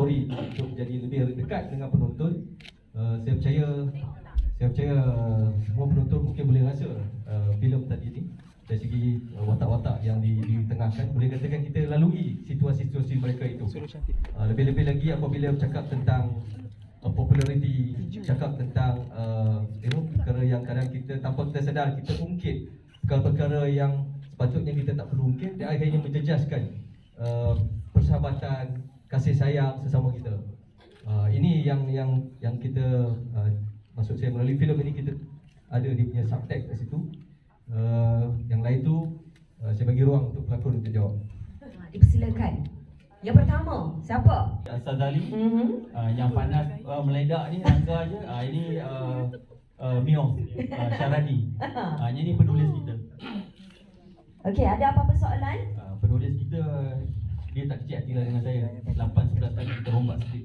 story untuk jadi lebih dekat dengan penonton. Saya percaya semua penonton mungkin boleh rasa filem tadi ni dari segi watak-watak yang ditengahkan. Boleh katakan kita lalui situasi-situasi mereka itu. Lebih-lebih lagi apabila bercakap tentang populariti, cakap tentang perkara yang kadang kita tanpa kita sedar kita ungkit perkara-perkara yang sepatutnya kita tak perlu ungkit, dan akhirnya menjejaskan persahabatan, kasih sayang sesama kita. Ini yang kita maksud saya melalui filem ini kita ada dia punya subtext kat situ. Yang lain tu saya bagi ruang untuk pelakon untuk jawab. Dipersilakan. Yang pertama, siapa? Sazali. Yang panas meledak ni Angga je. Ini Mio Syarani. Ini penulis kita. Okey, ada apa-apa soalan? Penulis kita dia tak kecil hati lah dengan saya. 8-11 tahun kita rombak sikit.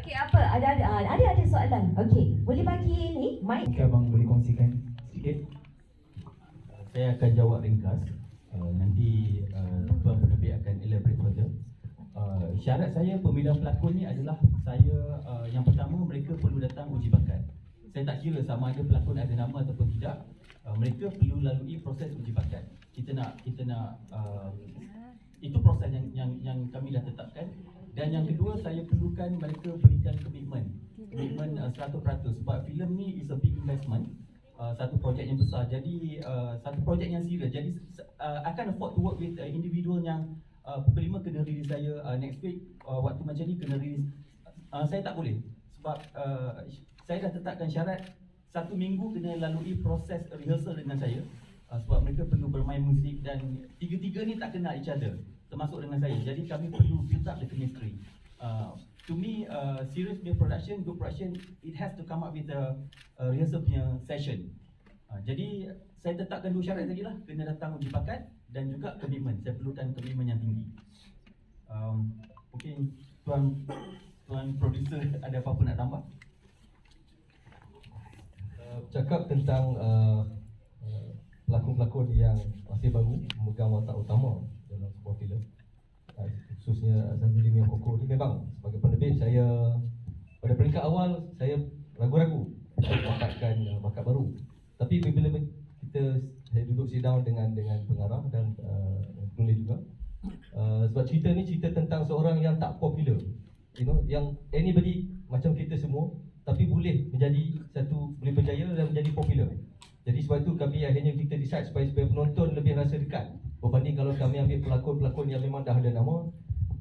Okey, apa? Ada soalan. Okey, boleh bagi ni mic. Mungkin abang boleh kongsikan sikit. Saya akan jawab ringkas. Nanti Tuan Penerbit akan elaborate further. Syarat saya pemilihan pelakon ni adalah saya yang pertama mereka perlu datang uji bakat. Saya tak kira sama ada pelakon ada nama ataupun tidak. Mereka perlu lalui proses uji bakat. Kita nak itu proses yang kami dah tetapkan. Dan yang kedua, saya perlukan mereka berikan komitmen 100% sebab filem ni is a big investment. Satu projek yang besar, jadi satu projek yang serius. Jadi I can't afford to work with individual yang pukul 5 kena release saya, next week waktu macam ni kena release. Saya tak boleh sebab saya dah tetapkan syarat 1 minggu kena lalui proses rehearsal dengan saya. Sebab mereka perlu bermain muzik dan tiga-tiga ni tak kenal each other termasuk dengan saya. Jadi kami perlu build up the chemistry. To me, serious punya production, good production, it has to come up with a rehearsal punya session. Jadi saya tetapkan 2 syarat tadi lah, kena datang uji bakat dan juga komitmen. Saya perlukan komitmen yang tinggi. Mungkin tuan producer ada apa-apa nak tambah? Cakap tentang pelakon-pelakon yang masih baru memegang watak utama dalam sebuah filem, khususnya Sazali Mio Koko ni, memang sebagai penerbit saya pada peringkat awal saya ragu-ragu untuk dapatkan bakat baru. Tapi bila saya duduk sit down dengan pengarah dan penulis juga, sebab cerita ni cerita tentang seorang yang tak popular, yang anybody macam kita semua, tapi boleh berjaya dan menjadi popular. Jadi sebab itu kami akhirnya kita decide supaya penonton lebih rasa dekat berbanding kalau kami ambil pelakon-pelakon yang memang dah ada nama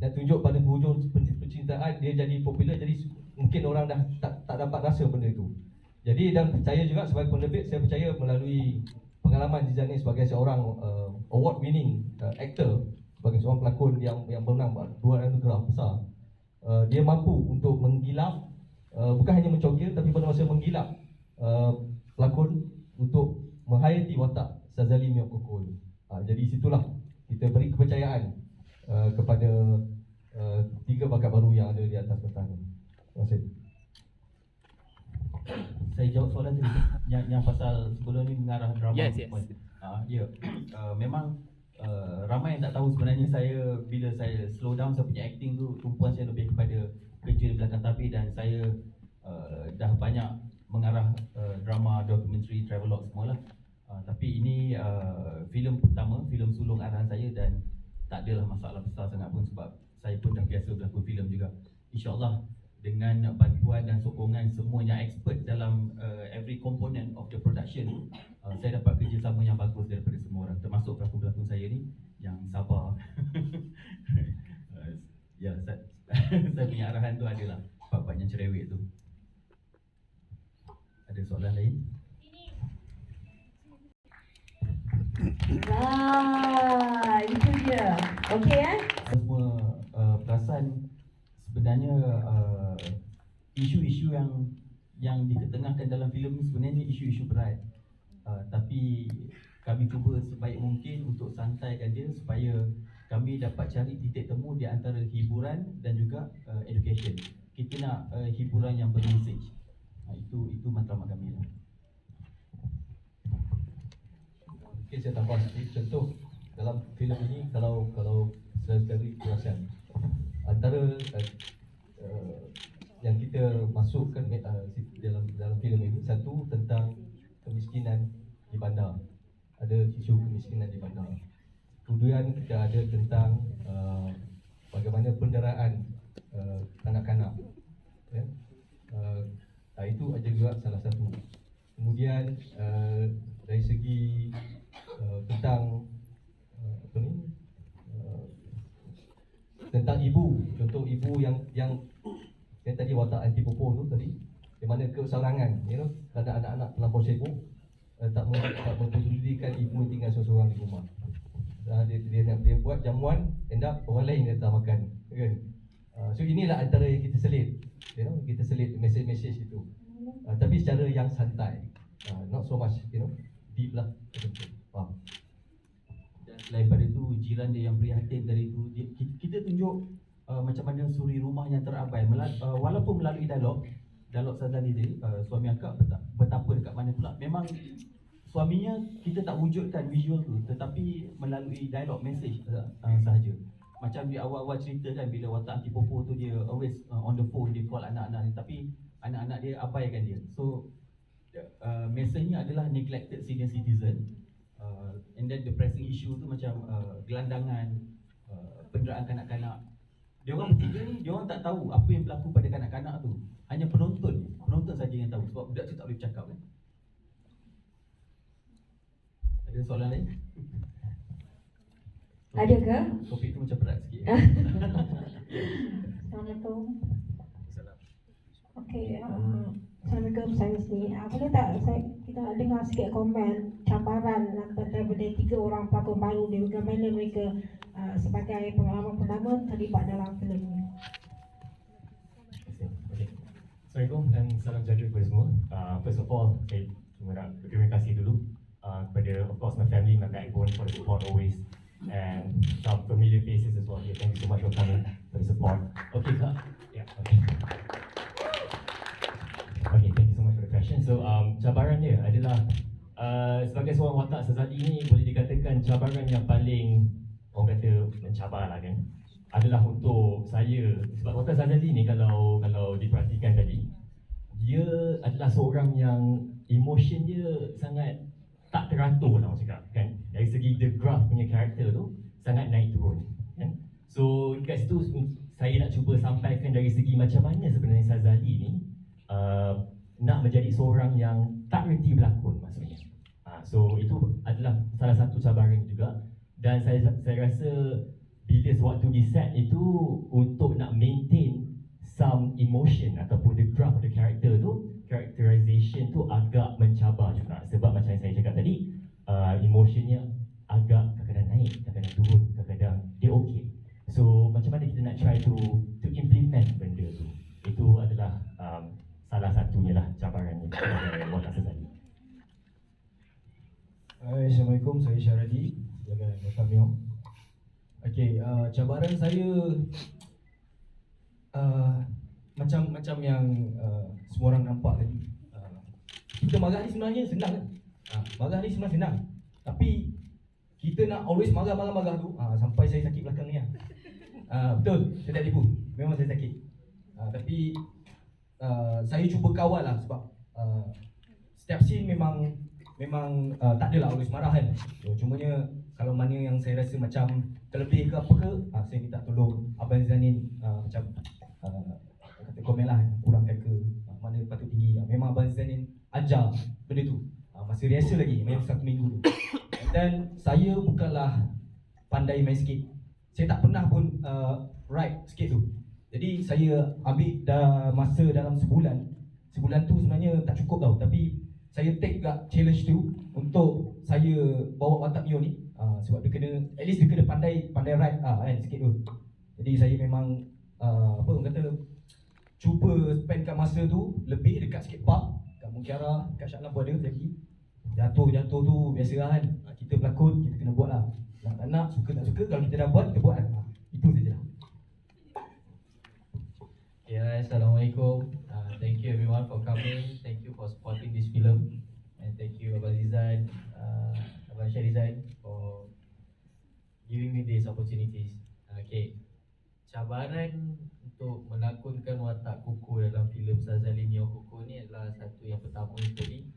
dan tunjuk pada hujung percintaan dia jadi popular, jadi mungkin orang dah tak dapat rasa benda itu. Jadi dan saya juga sebagai penerbit, saya percaya melalui pengalaman Zizani sebagai seorang award winning actor, sebagai seorang pelakon yang menang 2 anugerah besar, dia mampu untuk menggilap, bukan hanya mencongkir tapi pada masa menggilap pelakon untuk menghayati watak Sazali Mio Koko ini. Jadi situlah kita beri kepercayaan kepada 3 bakat baru yang ada di atas peta ini. Terima kasih. Saya jawab soalan tadi yang pasal sebelum ni mengarah drama. Yes. Ya. Memang ramai yang tak tahu sebenarnya saya bila saya slow down saya punya acting tu, tumpuan saya lebih kepada kerja di belakang tapi, dan saya dah banyak mengarah drama, dokumentari, travelog semualah. Tapi ini filem pertama, filem sulung arahan saya dan tak adalah masalah besar sangat pun sebab saya pun dah biasa berlakon filem juga. InsyaAllah dengan bantuan dan sokongan semua yang expert dalam every component of the production, saya dapat kerjasama yang bagus daripada semua orang, termasuk pelakon-pelakon saya ni yang sabar. Ya, saya punya arahan tu adalah part-part yang cerewet tu. Ada soalan lain? Itu dia. Okey Semua perasan sebenarnya isu-isu yang diketengahkan dalam filem ni sebenarnya isu-isu berat. Tapi kami cuba sebaik mungkin untuk santaikan dia supaya kami dapat cari titik temu di antara hiburan dan juga education. Kita nak hiburan yang bermessage. Itu matlamat kami lah. Okay, saya tambah sedikit contoh dalam filem ini. Kalau sekali perasan yang kita masukkan dalam filem ini, satu tentang kemiskinan di bandar, ada isu kemiskinan di bandar. Kemudian kita ada tentang bagaimana penderaan kanak-kanak, ya. Itu aja juga salah satu. Kemudian dari segi tentang tentang ibu, contoh ibu yang tadi watak anti popo tu tadi, di mana keseorangan, kerana anak-anak terlampau sibuk, tak mempedulikan ibu tinggal seorang-seorang di rumah. Dia buat jamuan, end up orang lain yang tak makan, kan? So inilah antara yang kita selit, kita selit message itu, tapi secara yang santai, not so much, deep lah, faham? Dan selain pada itu, jiran dia yang prihatin dari itu, kita tunjuk macam mana suri rumah yang terabai, walaupun melalui dialog Sazali tadi, suami akak betapa dekat mana pula. Memang suaminya kita tak wujudkan visual tu, tetapi melalui dialog, message sahaja. Macam di awal-awal cerita kan, bila watak anti popo tu dia always on the phone, dia call anak-anak ni, tapi anak-anak dia abaikan dia. So message-nya adalah neglected senior citizen, and then the pressing issue tu macam gelandangan, penderaan kanak-kanak. Dia orang bertiga ni, dia orang tak tahu apa yang berlaku pada kanak-kanak tu. Hanya penonton saja yang tahu, sebab budak tu tak boleh bercakap kan. Ada soalan lain? Ada ke? Topik tu macam berat sikit. Assalamualaikum. Okey, Assalamualaikum, saya sini. Boleh tak kita dengar sikit komen cabaran daripada 3 orang pelakon baru ni, bagaimana mereka sebagai pengalaman pertama terlibat dalam filem ini. Okay. Assalamualaikum dan salam sejahtera kepada semua. First of all, saya cuma nak berterima kasih dulu kepada, of course, my family, my backbone for the support always, and some familiar faces as well. Yeah, thank you so much for coming, for the support. Okay, Kak? Yeah, okay. Okay, thank you so much for the question. So, cabaran dia adalah sebagai seorang watak Sazali ni, boleh dikatakan cabaran yang paling, orang kata, mencabar lah kan, adalah untuk saya. Sebab watak Sazali ni kalau diperhatikan tadi, dia adalah seorang yang emotion dia sangat tak teratur lah, orang cakap kan. Dari segi the graph punya karakter tu sangat naik turun kan. So kat situ saya nak cuba sampaikan dari segi macam mana sebenarnya Sazali ni nak menjadi seorang yang tak reti berlakon maksudnya. So itu adalah salah satu cabaran juga. Dan saya rasa bila sewaktu di set itu, untuk nak maintain some emotion ataupun the graph of the character tu, characterization tu agak mencabar juga. Sebab macam yang saya cakap tadi, emotionnya agak kadang-kadang naik, kadang-kadang turun, kadang-kadang dia okay. So macam mana kita nak try to implement benda tu, itu adalah salah satunya lah cabarannya sebagai watak Sazali. Assalamualaikum, saya Syaradi sebagai watak Mio. Okay, cabaran saya macam yang semua orang nampak tadi. Kita marah ni sebenarnya senang kan? Marah ni sebenarnya senang, tapi kita nak always marah tu, sampai saya sakit belakang ni lah. Betul, saya tak tipu, memang saya sakit. Tapi saya cuba kawal lah, sebab setiap scene memang tak adalah always marah kan. So, cumanya kalau mana yang saya rasa macam terlebih ke apa ke, saya minta tolong Abang Zanin, macam kata komen lah, kurangkan ke mana patut tinggi. Memang Abang Zanin ajar benda tu masa rehearsal lagi, memang 1 minggu tu. Dan saya bukanlah pandai main skate, saya tak pernah pun ride skate tu. Jadi saya ambil masa dalam sebulan tu sebenarnya tak cukup tau. Tapi saya take juga challenge tu untuk saya bawa watak Mio ni, sebab dia kena, at least dia kena pandai ride kan, skate tu. Jadi saya memang apa orang kata, cuba spendkan masa tu lebih dekat skate park, kat Mungkiara, kat Shah Alam pun ada lagi. Jatuh tu biasa lah kan, kita pelakon, kita kena buat lah. Nak suka tak suka, kalau kita dah buat, kita buat lah. Itu sajalah. Yeah, Assalamualaikum. Thank you everyone for coming. Thank you for supporting this film, and thank you Abang Zizan, Abang Syarizan for giving me these opportunities. Okay, cabaran untuk melakonkan watak Koko dalam filem Sazali Neo Koko ni adalah satu yang pertama sekali.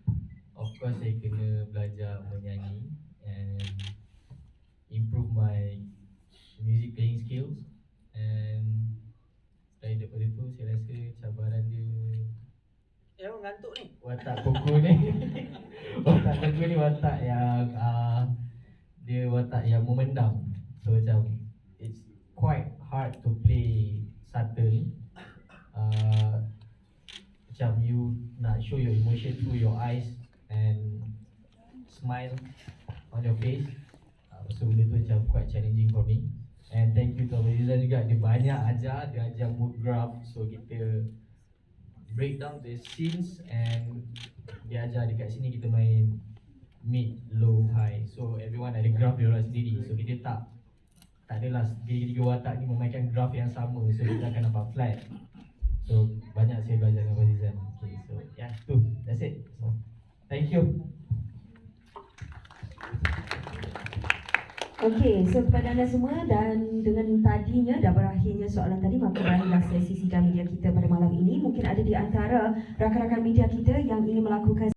Of course saya kena belajar menyanyi and improve my music playing skills, and selain daripada tu saya rasa cabaran dia ngantuk ni. watak Koko ni watak Koko ni watak yang dia watak yang memendam. So macam it's quite hard to play subtle. Macam you nak show your emotion through your eyes and smile on your face. So benda tu macam quite challenging for me. And thank you to Abang Rizal juga, dia banyak ajar, dia ajar mood graph. So kita break down the scenes and dia ajar dekat sini kita main mid, low, high. So everyone ada graph dia orang sendiri. So kita tak adalah tiga-tiga watak ni memainkan graph yang sama. So kita akan nampak flat. So banyak saya belajar dengan Abang Rizal. Okay, so yeah, tu, that's it. So thank you. Okey, so kepada anda semua, dan dengan tadinya dah berakhirnya soalan tadi, maka berakhirlah sesi sidang media kita pada malam ini. Mungkin ada di antara rakan-rakan media kita yang ingin melakukan